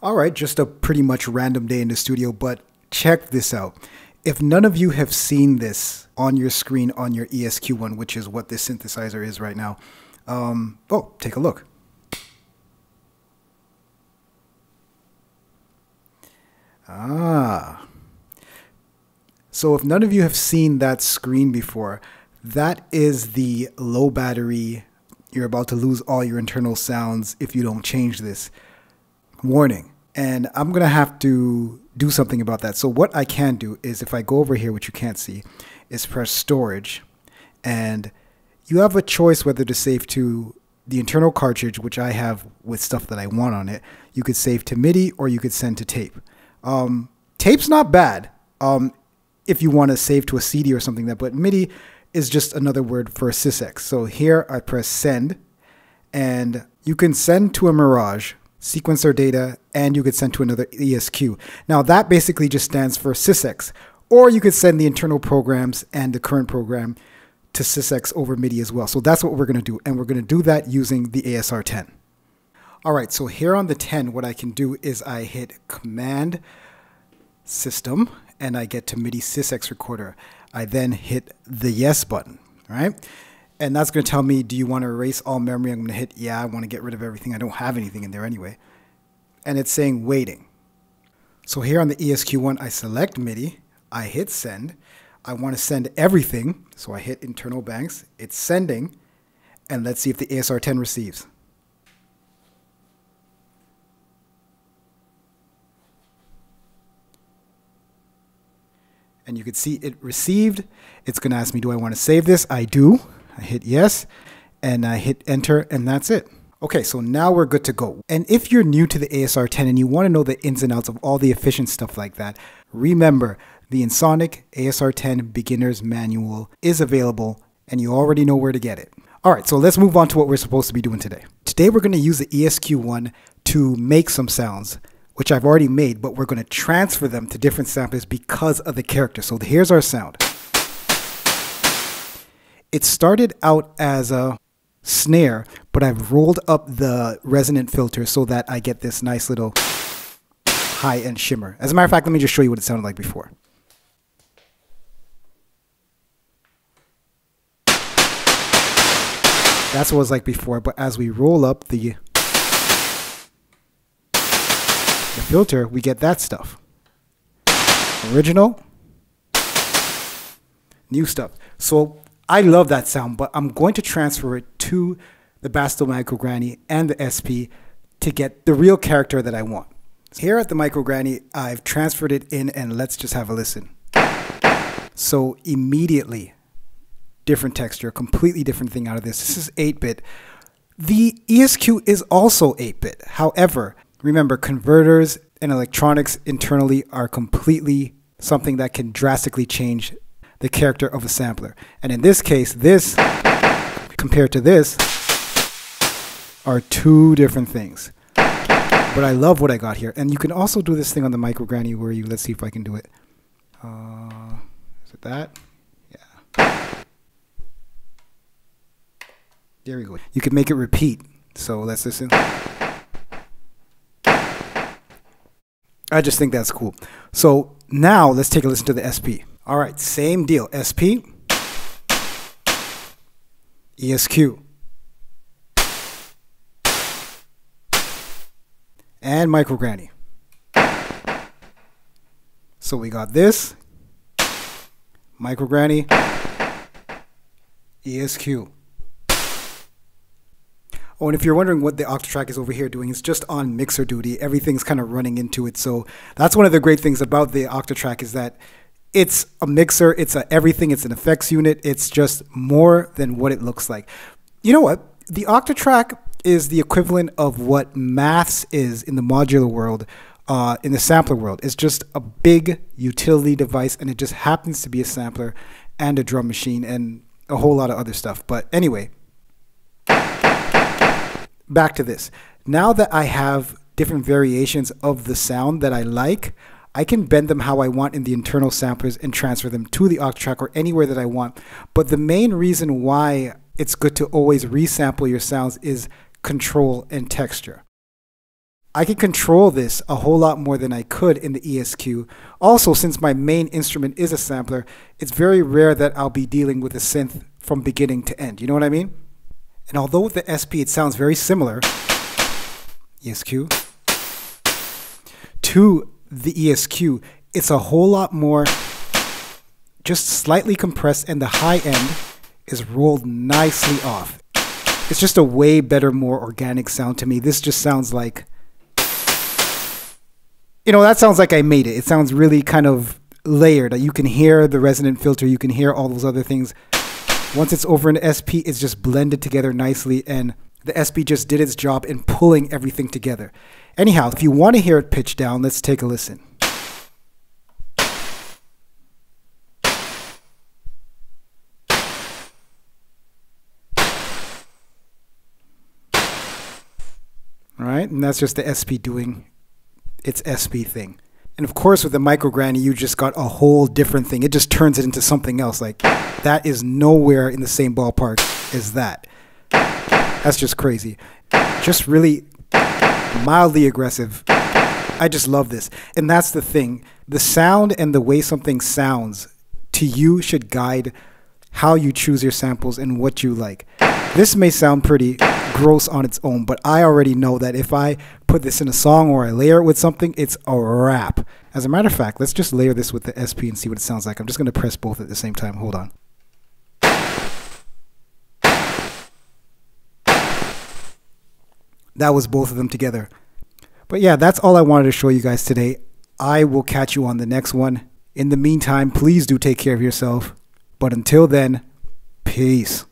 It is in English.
All right, just a pretty much random day in the studio, but check this out. If none of you have seen this on your screen on your ESQ1, which is what this synthesizer is right now, take a look. So if none of you have seen that screen before, that is the low battery. You're about to lose all your internal sounds if you don't change this. Warning. And I'm going to have to do something about that. So what I can do is, if I go over here, which you can't see, is press storage. And you have a choice whether to save to the internal cartridge, which I have with stuff that I want on it. You could save to MIDI or you could send to tape. Tape's not bad if you want to save to a CD or something, but MIDI is just another word for sysx. So here I press send, and you can send to a Mirage, sequencer data, and you could send to another ESQ. Now that basically just stands for sysx, or you could send the internal programs and the current program to sysx over MIDI as well. So that's what we're going to do, and we're going to do that using the ASR10. All right, so here on the 10, what I can do is I hit Command System, and I get to MIDI sysx recorder. I then hit the yes button, right? And that's going to tell me, do you want to erase all memory? I'm going to hit, yeah, I want to get rid of everything. I don't have anything in there anyway. And it's saying waiting. So here on the ESQ1, I select MIDI, I hit send. I want to send everything, so I hit internal banks. It's sending, and let's see if the ASR10 receives. And you can see it received. It's going to ask me, do I want to save this? I do. I hit yes, and I hit enter, and that's it. Okay, so now we're good to go. And if you're new to the ASR10 and you want to know the ins and outs of all the efficient stuff like that, remember the Ensoniq ASR10 Beginner's Manual is available, and you already know where to get it. All right, so let's move on to what we're supposed to be doing today. Today we're going to use the ESQ1 to make some sounds, which I've already made, but we're going to transfer them to different samplers because of the character. So here's our sound. It started out as a snare, but I've rolled up the resonant filter so that I get this nice little high-end shimmer. As a matter of fact, let me just show you what it sounded like before. That's what it was like before, but as we roll up the filter, we get that stuff. Original, new stuff. So I love that sound, but I'm going to transfer it to the Bastille Microgranny and the SP to get the real character that I want. Here at the Microgranny, I've transferred it in, and let's just have a listen. So immediately, different texture, completely different thing out of this. This is 8-bit. The ESQ is also 8-bit. However, remember, converters and electronics internally are completely something that can drastically change the character of a sampler. And in this case, this compared to this are two different things. But I love what I got here. And you can also do this thing on the Microgranny where you, let's see if I can do it. Is it that? Yeah. There we go. You can make it repeat. So let's listen. I just think that's cool. So now let's take a listen to the SP. All right, same deal. SP, ESQ, and Microgranny. So we got this, Microgranny, ESQ. Oh, and if you're wondering what the Octatrack is over here doing, it's just on mixer duty. Everything's kind of running into it. So that's one of the great things about the Octatrack, is that it's a mixer, it's a everything, it's an effects unit. It's just more than what it looks like. You know what? The Octatrack is the equivalent of what Maths is in the modular world, in the sampler world. It's just a big utility device, and it just happens to be a sampler and a drum machine and a whole lot of other stuff. But anyway, back to this. Now that I have different variations of the sound that I like, I can bend them how I want in the internal samplers and transfer them to the Octatrack or anywhere that I want. But the main reason why it's good to always resample your sounds is control and texture. I can control this a whole lot more than I could in the ESQ. Also, since my main instrument is a sampler, it's very rare that I'll be dealing with a synth from beginning to end. You know what I mean? And although with the SP it sounds very similar, ESQ, to the ESQ, it's a whole lot more just slightly compressed, and the high end is rolled nicely off. It's just a way better, more organic sound to me. This just sounds like, you know, that sounds like I made it. It sounds really kind of layered. You can hear the resonant filter. You can hear all those other things. Once it's over in the SP, it's just blended together nicely, and the SP just did its job in pulling everything together. Anyhow, if you want to hear it pitched down, let's take a listen. All right, and that's just the SP doing its SP thing. And of course, with the micro granny, you just got a whole different thing. It just turns it into something else. Like, that is nowhere in the same ballpark as that. That's just crazy. Just really mildly aggressive. I just love this. And that's the thing. The sound and the way something sounds to you should guide how you choose your samples and what you like. This may sound pretty gross on its own, but I already know that if I put this in a song or I layer it with something, it's a wrap. As a matter of fact, let's just layer this with the SP and see what it sounds like. I'm just going to press both at the same time. Hold on. That was both of them together. But yeah, that's all I wanted to show you guys today. I will catch you on the next one. In the meantime, please do take care of yourself. But until then, peace.